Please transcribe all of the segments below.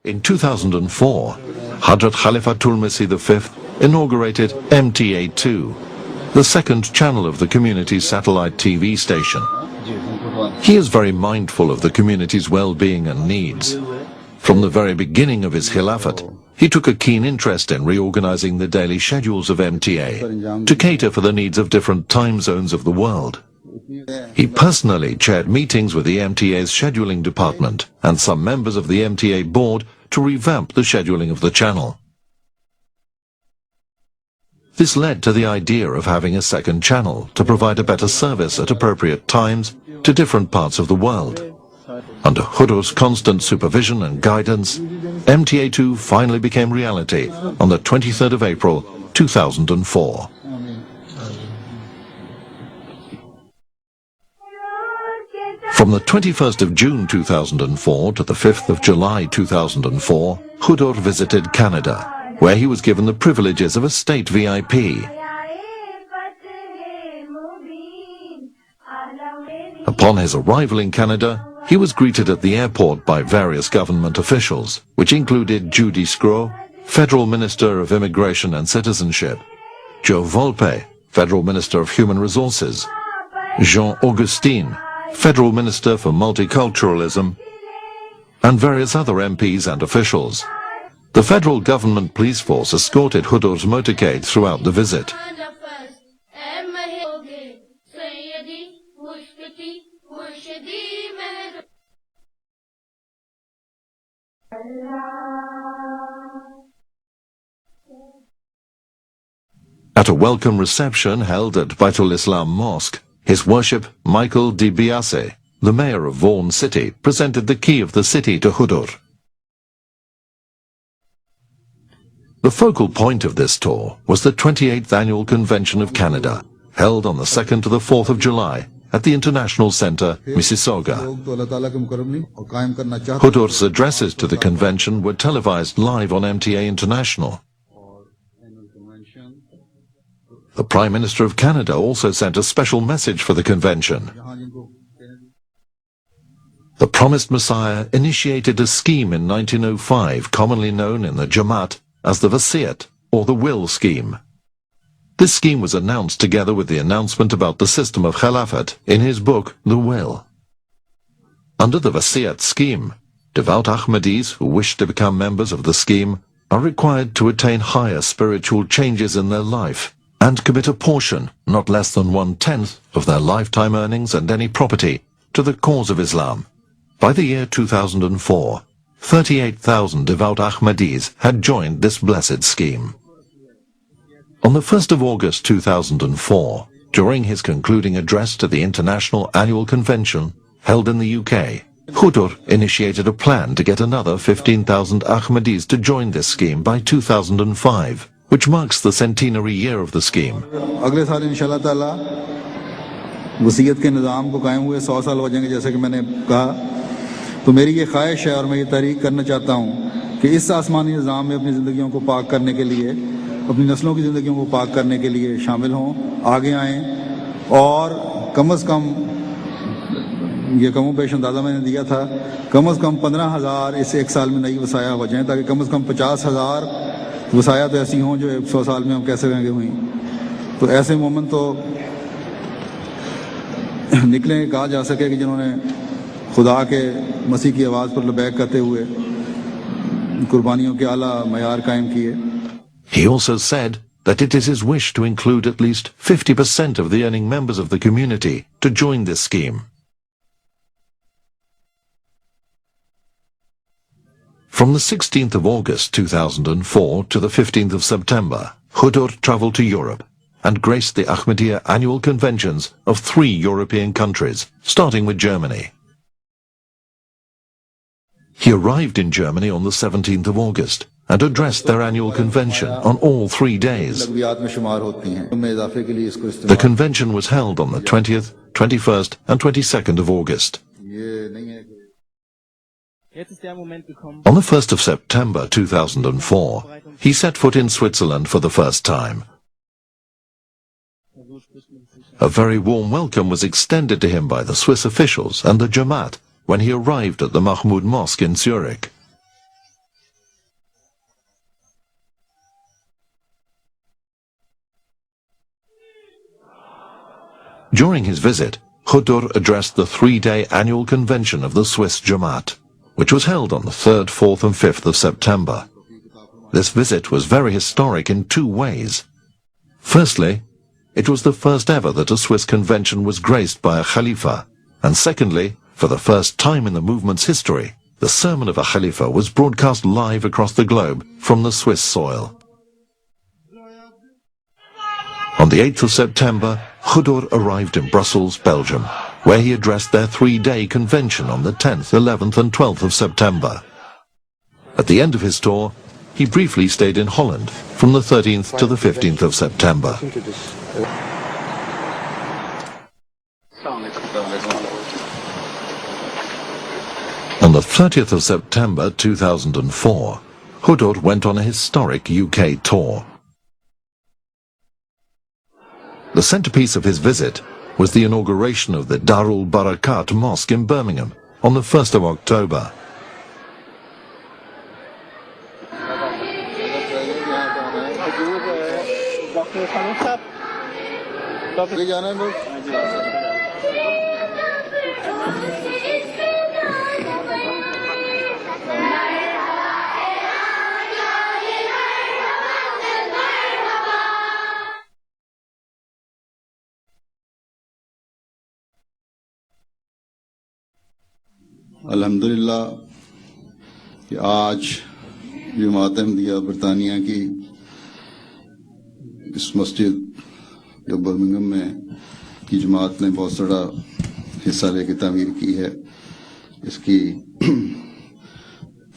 In 2004, Hadhrat Khalifa V inaugurated MTA2, the second channel of the community's satellite TV station. He is very mindful of the community's well-being and needs. From the very beginning of his Khilafat, he took a keen interest in reorganizing the daily schedules of MTA to cater for the needs of different time zones of the world. He personally chaired meetings with the MTA's scheduling department and some members of the MTA board to revamp the scheduling of the channel. This led to the idea of having a second channel to provide a better service at appropriate times to different parts of the world. Under Hadhrat's constant supervision and guidance, MTA2 finally became reality on the 23rd of April, 2004. From the 21st of June 2004 to the 5th of July 2004, Hadhrat visited Canada, where he was given the privileges of a state VIP. Upon his arrival in Canada, he was greeted at the airport by various government officials, which included Judy Scrow, Federal Minister of Immigration and Citizenship, Joe Volpe, Federal Minister of Human Resources, Jean Augustine, Federal Minister for Multiculturalism, and various other MPs and officials. The federal government police force escorted Hadhrat's motorcade throughout the visit. At a welcome reception held at Baitul Islam Mosque, His Worship Michael D. Biase, the mayor of Vaughan City, presented the key of the city to Hadhrat. The focal point of this tour was the 28th Annual Convention of Canada, held on the 2nd to the 4th of July at the International Centre, Mississauga. Hadhrat's addresses to the convention were televised live on MTA International. The Prime Minister of Canada also sent a special message for the convention. The Promised Messiah initiated a scheme in 1905 commonly known in the Jamaat as the Wasiat, or the Will Scheme. This scheme was announced together with the announcement about the system of Khilafat in his book, The Will. Under the Wasiat scheme, devout Ahmadis who wish to become members of the scheme are required to attain higher spiritual changes in their life and commit a portion, not less than 1/10 of their lifetime earnings and any property, to the cause of Islam. By the year 2004, 38,000 devout Ahmadis had joined this blessed scheme. On the 1st of August 2004, during his concluding address to the International Annual Convention held in the UK, Hadhrat initiated a plan to get another 15,000 Ahmadis to join this scheme by 2005. which marks the centenary year of the scheme. अगले साल इंशाल्लाह ताला वसीयत के निज़ाम को कायम हुए 100 साल हो जाएंगे जैसे कि मैंने कहा, तो मेरी ये ख्वाहिश है और मैं ये तहरीक करना चाहता हूँ कि इस आसमानी निज़ाम में अपनी ज़िंदगियों को पाक करने के लिए, अपनी नस्लों की ज़िंदगियों को पाक करने के लिए शामिल हों, आगे आएँ और कम से कम ये कमो पेश अंदाज़ा मैंने दिया था, कम से कम 15,000 इस एक साल में नई वसाया हो जाएँ, ताकि कम से कम 50,000 वसाया तो ऐसी हों जो 100 साल में हम कैसे रहेंगे हुई। तो ऐसे मोमेंट तो निकले कहा जा सके कि जिन्होंने खुदा के मसीह की आवाज़ पर लबैक करते हुए कुर्बानियों के आला मयार कायम किए। He also said that it is his wish to include at least 50% of the earning members of the community to join this scheme. From the 16th of August 2004 to the 15th of September, Hadhrat travelled to Europe and graced the Ahmadiyya annual conventions of 3 European countries, starting with Germany. He arrived in Germany on the 17th of August and addressed their annual convention on all 3 days. The convention was held on the 20th, 21st and 22nd of August. On the 1st of September 2004, he set foot in Switzerland for the first time. A very warm welcome was extended to him by the Swiss officials and the Jamaat when he arrived at the Mahmoud Mosque in Zurich. During his visit, Hadhrat addressed the three-day annual convention of the Swiss Jamaat, which was held on the 3rd, 4th and 5th of September. This visit was very historic in two ways. Firstly, it was the first ever that a Swiss convention was graced by a Khalifa, and secondly, for the first time in the movement's history, the sermon of a Khalifa was broadcast live across the globe from the Swiss soil. On the 8th of September, Hadhrat arrived in Brussels, Belgium, where he addressed their three-day convention on the 10th, 11th and 12th of September. At the end of his tour, he briefly stayed in Holland from the 13th to the 15th of September. On the 30th of September 2004, Hadhrat went on a historic UK tour. The centrepiece of his visit was the inauguration of the Darul Barakat Mosque in Birmingham on the 1st of October. अल्हम्दुलिल्लाह कि आज जमात अहमदिया बरतानिया की इस मस्जिद जो Birmingham में की जमात ने बहुत बड़ा हिस्सा लेकर तामीर की है, इसकी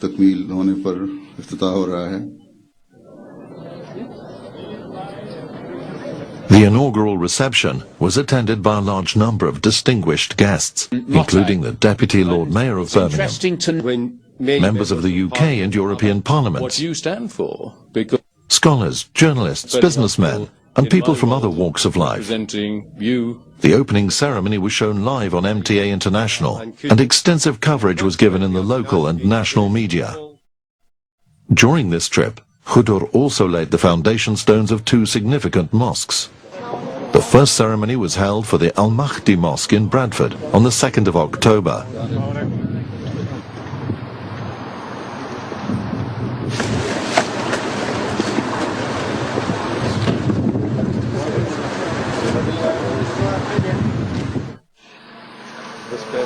तकमील होने पर इफ्तिताह हो रहा है। The inaugural reception was attended by a large number of distinguished guests, including the Deputy Lord Mayor of Birmingham, members of the UK and European Parliaments, what you stand for, because scholars, journalists, businessmen, and people from other walks of life. The opening ceremony was shown live on MTA International, and extensive coverage was given in the local and national media. During this trip, Hadhrat also laid the foundation stones of two significant mosques. The first ceremony was held for the Al-Mahdi Mosque in Bradford on the 2nd of October.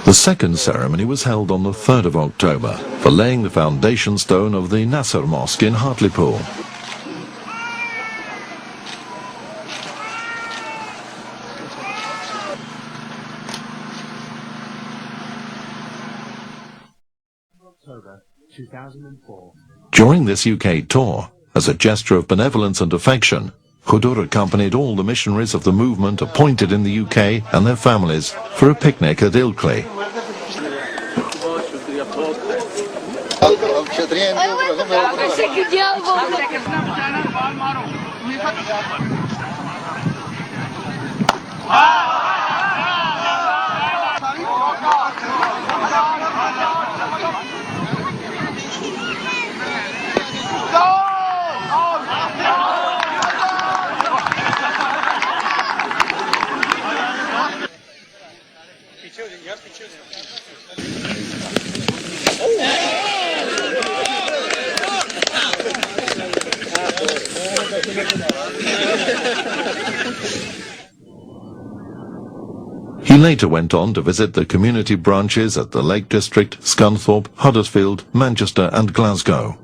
The second ceremony was held on the 3rd of October for laying the foundation stone of the Nasser Mosque in Hartlepool. October 2004. During this UK tour, as a gesture of benevolence and affection, Hadhrat accompanied all the missionaries of the movement appointed in the UK and their families for a picnic at Ilkley. He later went on to visit the community branches at the Lake District, Scunthorpe, Huddersfield, Manchester and Glasgow.